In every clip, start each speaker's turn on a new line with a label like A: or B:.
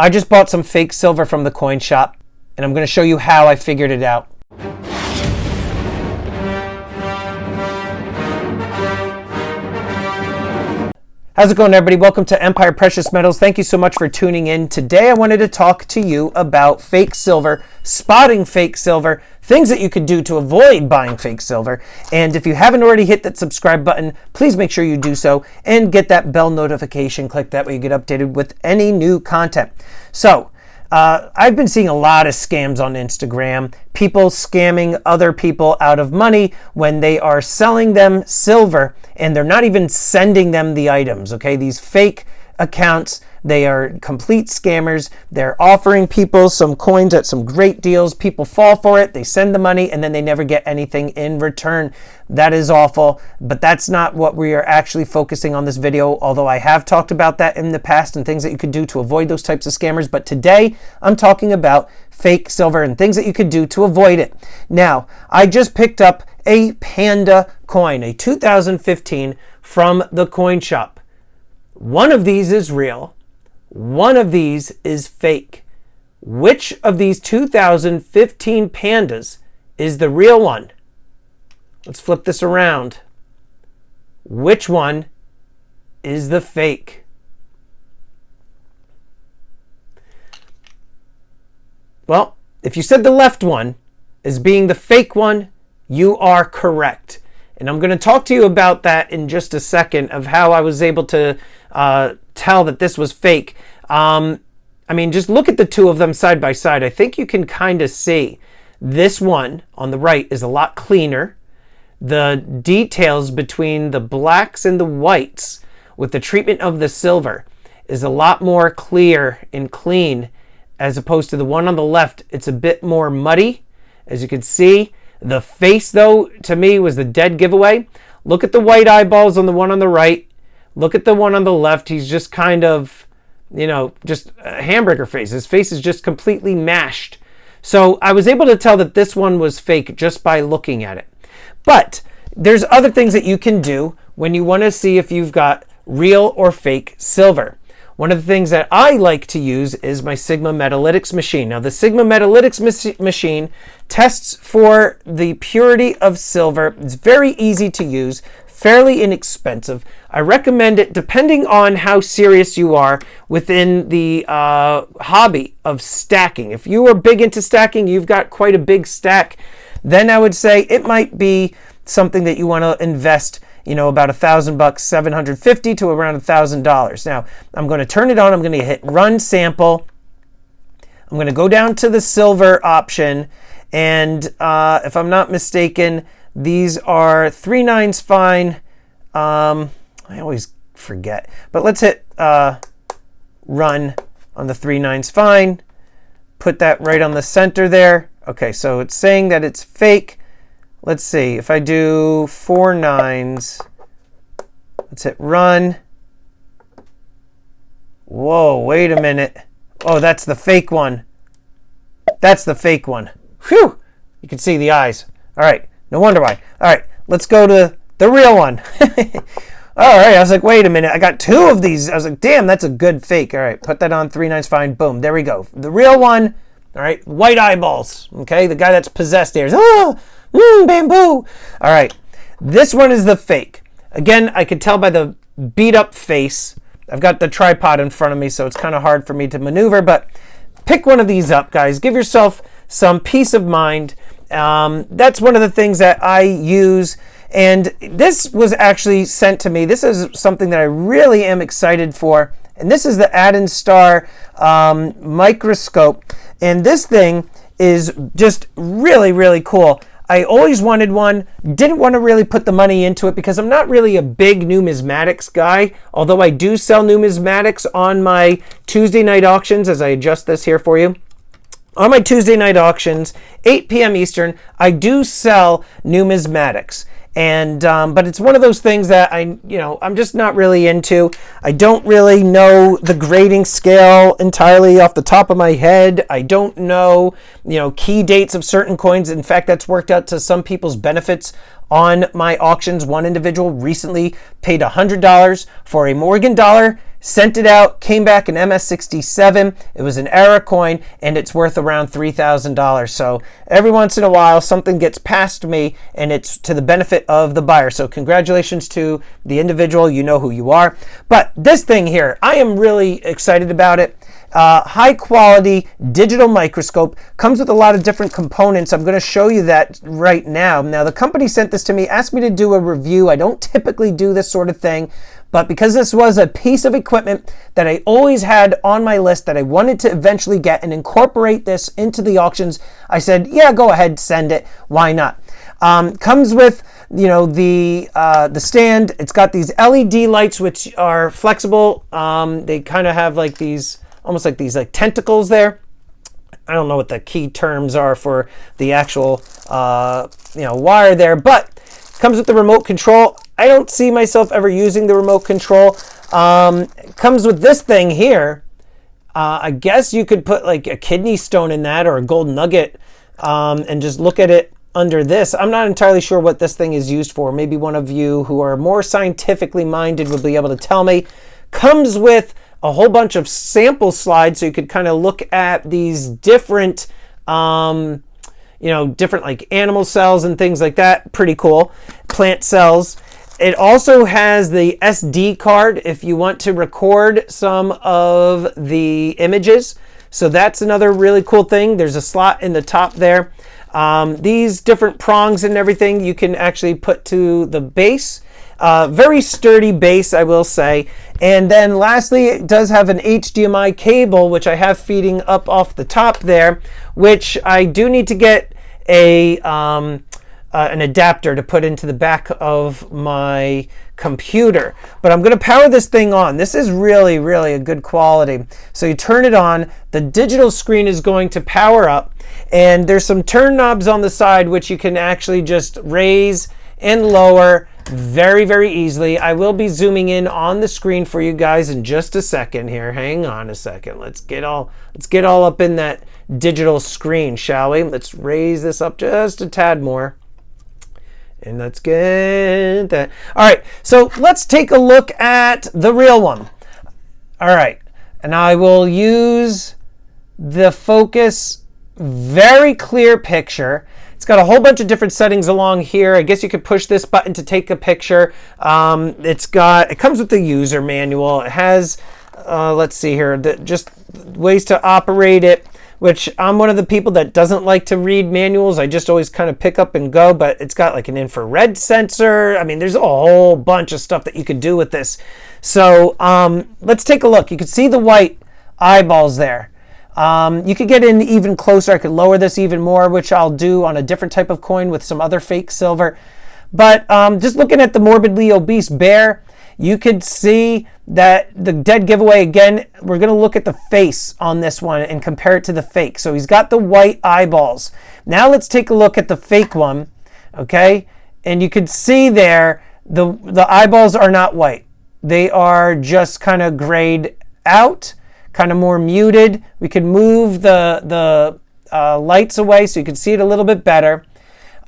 A: I just bought some fake silver from the coin shop, and I'm going to show you how I figured it out. How's it going, everybody? Welcome to Empire Precious Metals. Thank you so much for tuning in. Today I wanted to talk to you about fake silver, spotting fake silver, things that you could do to avoid buying fake silver. And if you haven't already hit that subscribe button, please make sure you do so and get that bell notification. Click that way you get updated with any new content. So, I've been seeing a lot of scams on Instagram, people scamming other people out of money when they are selling them silver and they're not even sending them the items, okay? These fake accounts, they are complete scammers. They're offering people some coins at some great deals. People fall for it, they send the money, and then they never get anything in return. That is awful, but that's not what we are actually focusing on this video, although I have talked about that in the past and things that you could do to avoid those types of scammers. But today, I'm talking about fake silver and things that you could do to avoid it. Now, I just picked up a Panda coin, a 2015 from the coin shop. One of these is real. One of these is fake. Which of these 2015 Pandas is the real one? Let's flip this around. Which one is the fake? Well, if you said the left one as being the fake one, you are correct. And I'm going to talk to you about that in just a second, of how I was able to tell that this was fake. I mean, just look at the two of them side by side. I think you can kind of see this one on the right is a lot cleaner. The details between the blacks and the whites with the treatment of the silver is a lot more clear and clean, as opposed to the one on the left. It's a bit more muddy, as you can see. The face, though, to me was the dead giveaway. Look at the white eyeballs on the one on the right. Look at the one on the left. He's just kind of, just a hamburger face. His face is just completely mashed. So I was able to tell that this one was fake just by looking at it. But there's other things that you can do when you want to see if you've got real or fake silver. One of the things that I like to use is my Sigma Metalytics machine. Now, the Sigma Metalytics machine tests for the purity of silver. It's very easy to use, fairly inexpensive. I recommend it depending on how serious you are within the hobby of stacking. If you are big into stacking, you've got quite a big stack, then I would say it might be something that you want to invest about $1,000, $750 to around $1,000. Now, I'm going to turn it on. I'm going to hit run sample. I'm going to go down to the silver option. And if I'm not mistaken, these are 3 nines fine. I always forget. But let's hit run on the 3 nines fine. Put that right on the center there. Okay, so it's saying that it's fake. Let's see, if I do 4 nines, let's hit run. Whoa, wait a minute. Oh, that's the fake one. That's the fake one. Whew, you can see the eyes. All right, no wonder why. All right, let's go to the real one. All right, I was like, wait a minute, I got 2 of these. I was like, damn, that's a good fake. All right, put that on 3 nines fine, boom, there we go. The real one, all right, white eyeballs, okay? The guy that's possessed there is, bamboo. All right, this one is the fake. Again, I could tell by the beat up face. I've got the tripod in front of me, so it's kind of hard for me to maneuver, but pick one of these up, guys. Give yourself some peace of mind. That's one of the things that I use, and this was actually sent to me. This is something that I really am excited for, and this is the Aden Star microscope, and this thing is just really, really cool. I always wanted one, didn't want to really put the money into it because I'm not really a big numismatics guy, although I do sell numismatics on my Tuesday night auctions, as I adjust this here for you. On my Tuesday night auctions, 8 p.m. Eastern, I do sell numismatics. And but it's one of those things that I'm just not really into. I don't really know the grading scale entirely off the top of my head. I don't know, key dates of certain coins. In fact, that's worked out to some people's benefits on my auctions. One individual recently paid $100 for a Morgan dollar sent it out, came back in MS67. It was an error coin, and it's worth around $3,000. So every once in a while, something gets past me, and it's to the benefit of the buyer. So congratulations to the individual. You know who you are. But this thing here, I am really excited about it. High quality digital microscope, comes with a lot of different components. I'm going to show you that right now. Now, the company sent this to me, asked me to do a review. I don't typically do this sort of thing, but because this was a piece of equipment that I always had on my list that I wanted to eventually get and incorporate this into the auctions, I said, yeah, go ahead, send it. Why not? Comes with, you know, the stand. It's got these LED lights which are flexible. They kind of have like these, almost like these like tentacles there. I don't know what the key terms are for the actual wire there, but comes with the remote control. I don't see myself ever using the remote control. Comes with this thing here. I guess you could put like a kidney stone in that or a gold nugget and just look at it under this. I'm not entirely sure what this thing is used for. Maybe one of you who are more scientifically minded will be able to tell me. Comes with a whole bunch of sample slides so you could kind of look at these different different like animal cells and things like that. Pretty cool. Plant cells. It also has the SD card if you want to record some of the images. So that's another really cool thing. There's a slot in the top there. These different prongs and everything you can actually put to the base. Very sturdy base, I will say. And then lastly, it does have an HDMI cable, which I have feeding up off the top there, which I do need to get an adapter to put into the back of my computer. But I'm going to power this thing on. This is really, really a good quality. So you turn it on, the digital screen is going to power up, and there's some turn knobs on the side which you can actually just raise and lower very, very easily. I will be zooming in on the screen for you guys in just a second here. Hang on a second. Let's get all up in that digital screen, shall we? Let's raise this up just a tad more. And let's get that. All right, so let's take a look at the real one. All right, and I will use the focus, very clear picture. It's got a whole bunch of different settings along here. I guess you could push this button to take a picture. It comes with the user manual. It has, let's see here, just ways to operate it, which I'm one of the people that doesn't like to read manuals. I just always kind of pick up and go, but it's got like an infrared sensor. I mean, there's a whole bunch of stuff that you could do with this. So let's take a look. You can see the white eyeballs there. You could get in even closer. I could lower this even more, which I'll do on a different type of coin with some other fake silver. But just looking at the morbidly obese bear, you could see that the dead giveaway, again, we're going to look at the face on this one and compare it to the fake. So he's got the white eyeballs. Now let's take a look at the fake one, okay? And you could see there, the eyeballs are not white. They are just kind of grayed out, kind of more muted. We could move the lights away so you can see it a little bit better.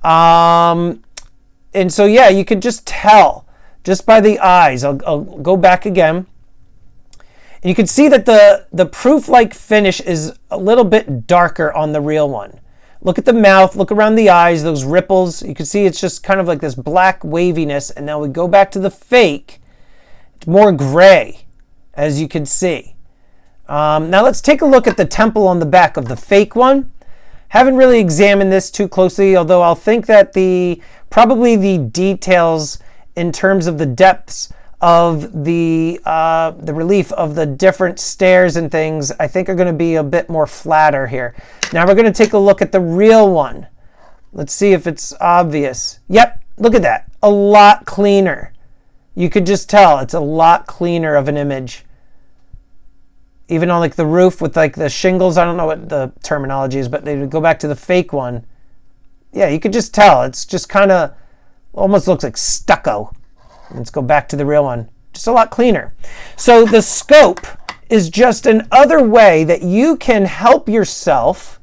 A: And so, yeah, you could just tell just by the eyes. I'll go back again. And you can see that the proof-like finish is a little bit darker on the real one. Look at the mouth, look around the eyes, those ripples. You can see it's just kind of like this black waviness. And now we go back to the fake. It's more gray, as you can see. Now let's take a look at the temple on the back of the fake one. Haven't really examined this too closely, although I'll think that probably the details in terms of the depths of the relief of the different stairs and things, I think are going to be a bit more flatter here. Now we're going to take a look at the real one. Let's see if it's obvious. Yep, look at that. A lot cleaner. You could just tell it's a lot cleaner of an image. Even on like the roof with like the shingles, I don't know what the terminology is, but they would go back to the fake one. Yeah, you could just tell. It's just kind of almost looks like stucco. Let's go back to the real one. Just a lot cleaner. So the scope is just another way that you can help yourself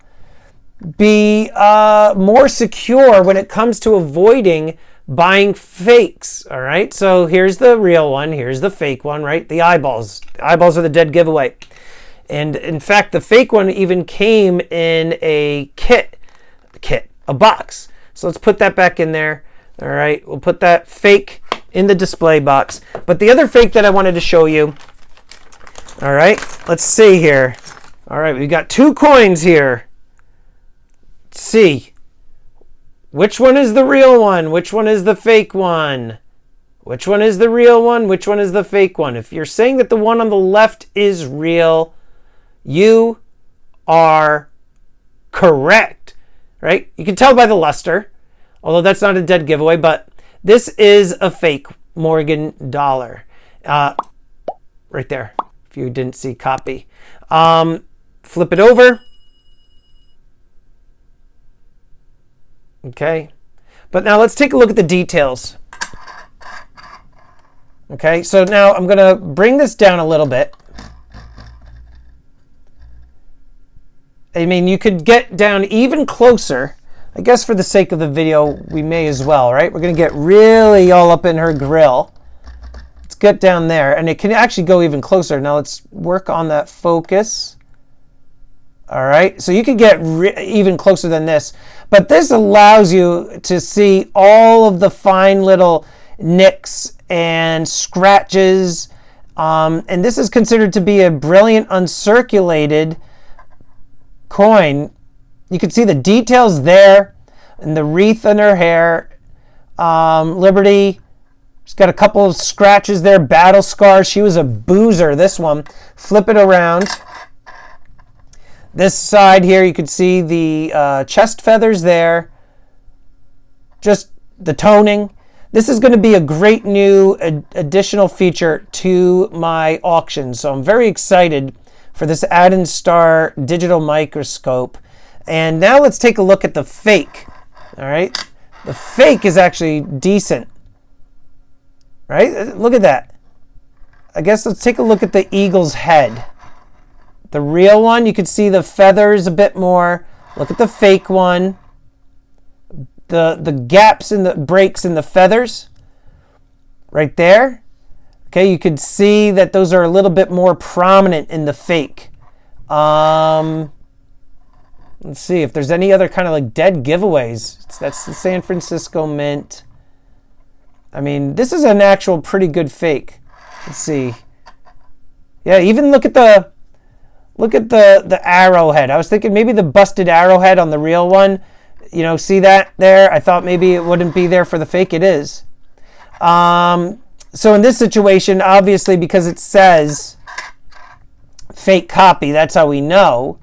A: be more secure when it comes to avoiding buying fakes, all right? So here's the real one, here's the fake one, right? The eyeballs. The eyeballs are the dead giveaway. And in fact, the fake one even came in a a box. So let's put that back in there. All right, we'll put that fake in the display box. But the other fake that I wanted to show you, all right, let's see here. All right, we got 2 coins here. Let's see. Which one is the real one? Which one is the fake one? Which one is the real one? Which one is the fake one? If you're saying that the one on the left is real, you are correct, right? You can tell by the luster, although that's not a dead giveaway, but this is a fake Morgan dollar. Right there, if you didn't see copy. Flip it over. Okay, but now let's take a look at the details. Okay, so now I'm going to bring this down a little bit. I mean, you could get down even closer. I guess for the sake of the video, we may as well, right? We're going to get really all up in her grill. Let's get down there, and it can actually go even closer. Now let's work on that focus. All right, so you could get even closer than this, but this allows you to see all of the fine little nicks and scratches, and this is considered to be a brilliant uncirculated coin. You can see the details there, and the wreath in her hair. Liberty, she's got a couple of scratches there, battle scars. She was a boozer, this one. Flip it around. This side here, you can see the chest feathers there. Just the toning. This is going to be a great new additional feature to my auction. So I'm very excited for this Star digital microscope. And now let's take a look at the fake. All right. The fake is actually decent. Right? Look at that. I guess let's take a look at the eagle's head. The real one, you can see the feathers a bit more. Look at the fake one. The gaps in the breaks in the feathers right there. Okay, you could see that those are a little bit more prominent in the fake. Let's see if there's any other kind of like dead giveaways. That's the San Francisco Mint. I mean, this is an actual pretty good fake. Let's see. Yeah, even look at the arrowhead. I was thinking maybe the busted arrowhead on the real one. You know, see that there? I thought maybe it wouldn't be there for the fake. It is. So in this situation, obviously, because it says fake copy, that's how we know.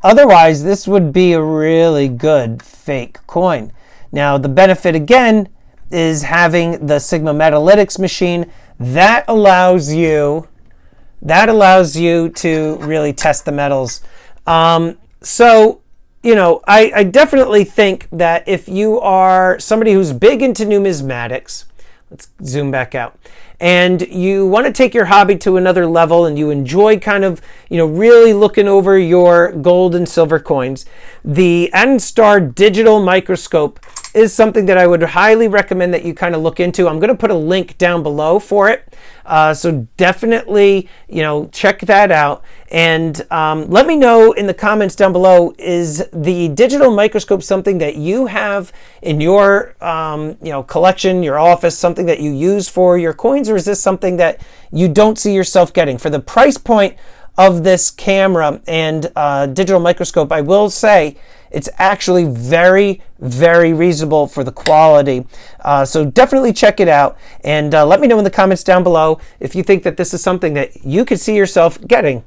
A: Otherwise, this would be a really good fake coin. Now, the benefit, again, is having the Sigma Metalytics machine. That allows you to really test the metals. So, you know, I definitely think that if you are somebody who's big into numismatics, let's zoom back out, and you want to take your hobby to another level and you enjoy kind of, you know, really looking over your gold and silver coins, the Star digital microscope is something that I would highly recommend that you kind of look into. I'm going to put a link down below for it. So definitely, you know, check that out. And let me know in the comments down below, is the digital microscope something that you have in your you know, collection, your office, something that you use for your coins, or is this something that you don't see yourself getting? For the price point of this camera and digital microscope, I will say it's actually very, very reasonable for the quality. So definitely check it out, and let me know in the comments down below if you think that this is something that you could see yourself getting.